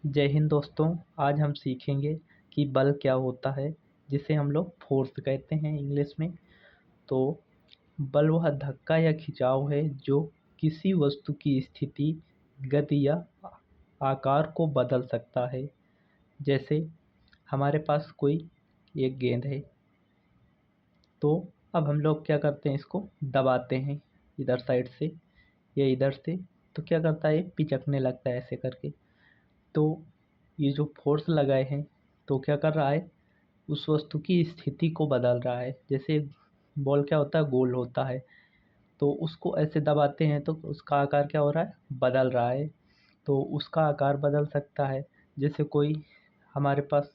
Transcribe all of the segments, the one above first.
जय हिंद दोस्तों। आज हम सीखेंगे कि बल क्या होता है, जिसे हम लोग फोर्स कहते हैं इंग्लिश में। तो बल वह धक्का या खिंचाव है जो किसी वस्तु की स्थिति, गति या आकार को बदल सकता है। जैसे हमारे पास कोई एक गेंद है, तो अब हम लोग क्या करते हैं, इसको दबाते हैं इधर साइड से या इधर से। तो क्या करता है, पिचकने लगता है ऐसे करके। तो ये जो फोर्स लगाए हैं, तो क्या कर रहा है, उस वस्तु की स्थिति को बदल रहा है। जैसे बॉल क्या होता है, गोल होता है, तो उसको ऐसे दबाते हैं तो उसका आकार क्या हो रहा है, बदल रहा है। तो उसका आकार बदल सकता है। जैसे कोई हमारे पास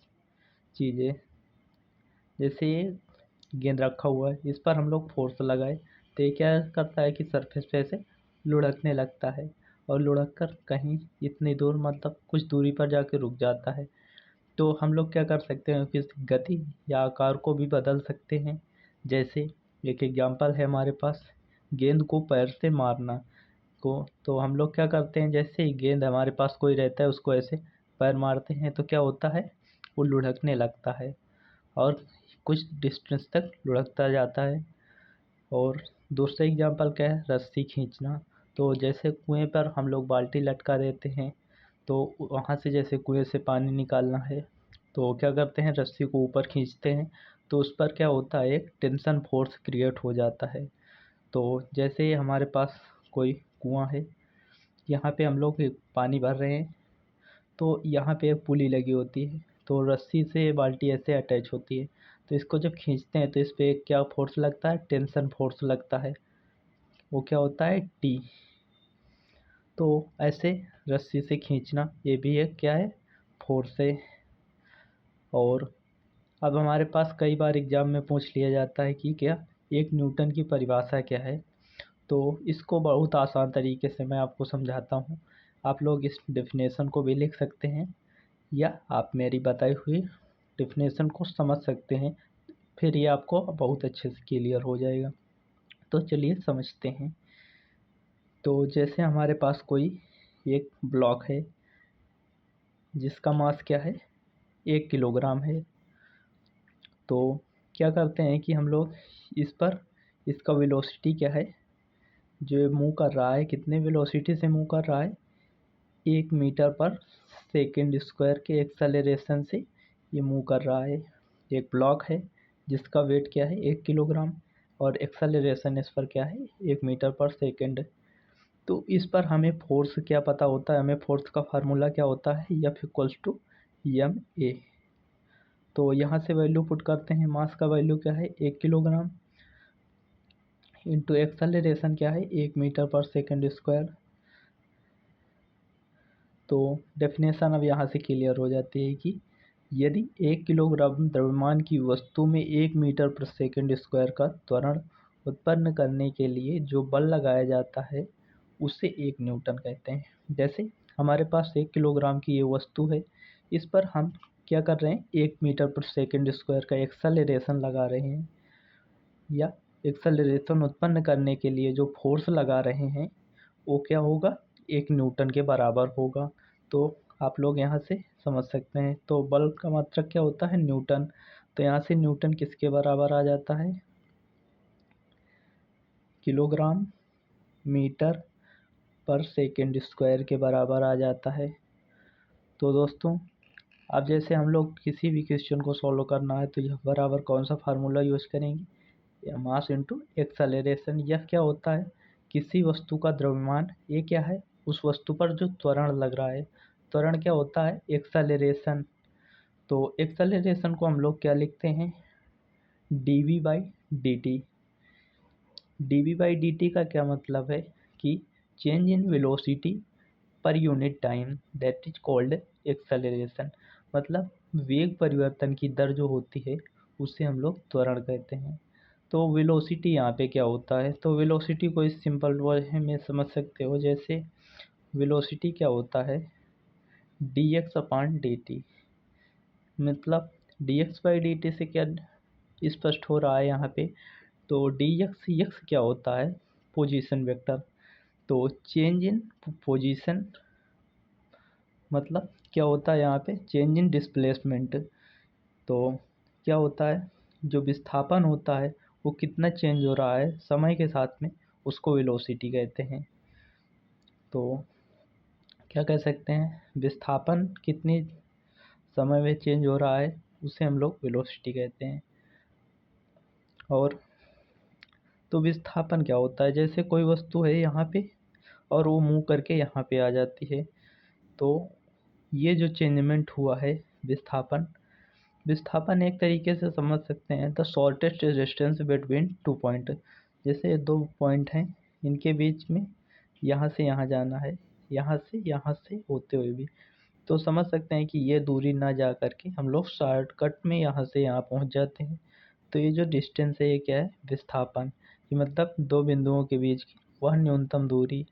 चीज़ है, जैसे ये गेंद रखा हुआ है, इस पर हम लोग फोर्स लगाए तो ये क्या करता है कि सरफेस पे ऐसे लुढ़कने लगता है, और लुढ़क कर कहीं इतनी दूर, मतलब कुछ दूरी पर जाके रुक जाता है। तो हम लोग क्या कर सकते हैं कि इस गति या आकार को भी बदल सकते हैं। जैसे एक एग्जांपल है हमारे पास, गेंद को पैर से मारना को। तो हम लोग क्या करते हैं, जैसे ही गेंद हमारे पास कोई रहता है, उसको ऐसे पैर मारते हैं तो क्या होता है, वो लुढ़कने लगता है और कुछ डिस्टेंस तक लुढ़कता जाता है। और दूसरा एग्जांपल क्या है, रस्सी खींचना। तो जैसे कुएं पर हम लोग बाल्टी लटका देते हैं, तो वहाँ से जैसे कुएं से पानी निकालना है, तो क्या करते हैं, रस्सी को ऊपर खींचते हैं, तो उस पर क्या होता है, एक टेंशन फोर्स क्रिएट हो जाता है। तो जैसे हमारे पास कोई कुआं है, यहाँ पे हम लोग पानी भर रहे हैं, तो यहाँ पे एक पुली लगी होती है, तो रस्सी से बाल्टी ऐसे अटैच होती है। तो इसको जब खींचते हैं तो इस पे क्या फोर्स लगता है, टेंशन फोर्स लगता है। वो क्या होता है, टी। तो ऐसे रस्सी से खींचना, ये भी एक क्या है, फोर्स है। और अब हमारे पास कई बार एग्जाम में पूछ लिया जाता है कि क्या एक न्यूटन की परिभाषा क्या है। तो इसको बहुत आसान तरीके से मैं आपको समझाता हूँ। आप लोग इस डेफिनेशन को भी लिख सकते हैं, या आप मेरी बताई हुई डेफिनेशन को समझ सकते हैं। फिर ये आपको बहुत अच्छे से क्लियर हो जाएगा। तो चलिए समझते हैं। तो जैसे हमारे पास कोई एक ब्लॉक है, जिसका मास क्या है, 1 किलोग्राम है। तो क्या करते हैं कि हम लोग इस पर, इसका वेलोसिटी क्या है, जो ये मूव कर रहा है, कितने वेलोसिटी से मूव कर रहा है, 1 मीटर पर सेकेंड स्क्वायर के एक्सेलरेशन से ये मूव कर रहा है। एक ब्लॉक है जिसका वेट क्या है, 1 किलोग्राम, और एक्सेलरेशन इस पर क्या है, 1 मीटर पर सेकेंड। तो इस पर हमें फोर्स क्या पता होता है, हमें फोर्स का फार्मूला क्या होता है, F=ma। तो यहाँ से वैल्यू पुट करते हैं, मास का वैल्यू क्या है, 1 किलोग्राम, इंटू एक्सेलरेशन क्या है, 1 मीटर पर सेकेंड स्क्वायर। तो डेफिनेशन अब यहाँ से क्लियर हो जाती है कि यदि 1 किलोग्राम द्रव्यमान की वस्तु में 1 मीटर पर सेकेंड स्क्वायर का त्वरण उत्पन्न करने के लिए जो बल लगाया जाता है, उसे 1 न्यूटन कहते हैं। जैसे हमारे पास 1 किलोग्राम की ये वस्तु है, इस पर हम क्या कर रहे हैं, 1 मीटर पर सेकेंड स्क्वायर का एक्सेलरेशन लगा रहे हैं, या एक्सेलरेशन उत्पन्न करने के लिए जो फोर्स लगा रहे हैं, वो क्या होगा, 1 न्यूटन के बराबर होगा। तो आप लोग यहाँ से समझ सकते हैं। तो बल का मात्रक क्या होता है, न्यूटन। तो यहाँ से न्यूटन किसके बराबर आ जाता है, किलोग्राम मीटर पर सेकेंड स्क्वायर के बराबर आ जाता है। तो दोस्तों, अब जैसे हम लोग किसी भी क्वेश्चन को सॉल्व करना है, तो यह बराबर कौन सा फार्मूला यूज करेंगे, या मास इंटू एक्सेलरेशन। यह क्या होता है, किसी वस्तु का द्रव्यमान, ये क्या है, उस वस्तु पर जो त्वरण लग रहा है। त्वरण क्या होता है, एक्सेलरेशन। तो एक्सेलरेशन को हम लोग क्या लिखते हैं, dv/dt। dv/dt का क्या मतलब है कि change in velocity per unit time, that is called acceleration. मतलब वेग परिवर्तन की दर जो होती है, उसे हम लोग त्वरण कहते हैं। तो वेलोसिटी यहाँ पे क्या होता है, तो वेलोसिटी को इस सिंपल वर्ड में समझ सकते हो। जैसे वेलोसिटी क्या होता है, dx/dt। मतलब dx/dt से क्या स्पष्ट हो रहा है यहाँ पे, तो dx क्या होता है, पोजीशन वेक्टर। तो चेंज इन पोजीशन मतलब क्या होता है यहाँ पे, चेंज इन डिस्प्लेसमेंट। तो क्या होता है, जो विस्थापन होता है वो कितना चेंज हो रहा है समय के साथ में, उसको वेलोसिटी कहते हैं। तो क्या कह सकते हैं, विस्थापन कितनी समय में चेंज हो रहा है उसे हम लोग वेलोसिटी कहते हैं। और तो विस्थापन क्या होता है, जैसे कोई वस्तु है यहाँ पे और वो मूव करके यहाँ पे आ जाती है, तो ये जो चेंजमेंट हुआ है विस्थापन, विस्थापन एक तरीके से समझ सकते हैं the shortest distance between two point. जैसे दो पॉइंट हैं, इनके बीच में यहाँ से यहाँ जाना है, यहाँ से होते हुए भी, तो समझ सकते हैं कि ये दूरी ना जा करके हम लोग शॉर्टकट में यहाँ से यहाँ पहुँच जाते हैं। तो ये जो डिस्टेंस है ये क्या है, विस्थापन। ये मतलब दो बिंदुओं के बीच की वह न्यूनतम दूरी,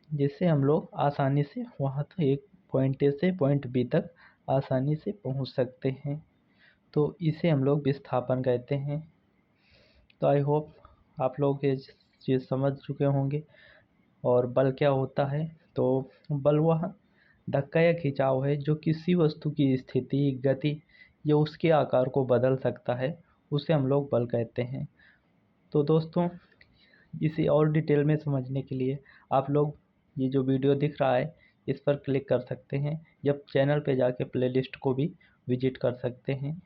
जिससे हम लोग आसानी से वहाँ तक, एक पॉइंट ए से पॉइंट बी तक आसानी से पहुँच सकते हैं। तो इसे हम लोग विस्थापन कहते हैं। तो आई होप आप लोग ये चीज़ समझ चुके होंगे। और बल क्या होता है, तो बल वह धक्का या खिंचाव है जो किसी वस्तु की स्थिति, गति या उसके आकार को बदल सकता है, उसे हम लोग बल कहते हैं। तो दोस्तों, इसे और डिटेल में समझने के लिए आप लोग ये जो वीडियो दिख रहा है इस पर क्लिक कर सकते हैं, या चैनल पे जाके प्लेलिस्ट को भी विजिट कर सकते हैं।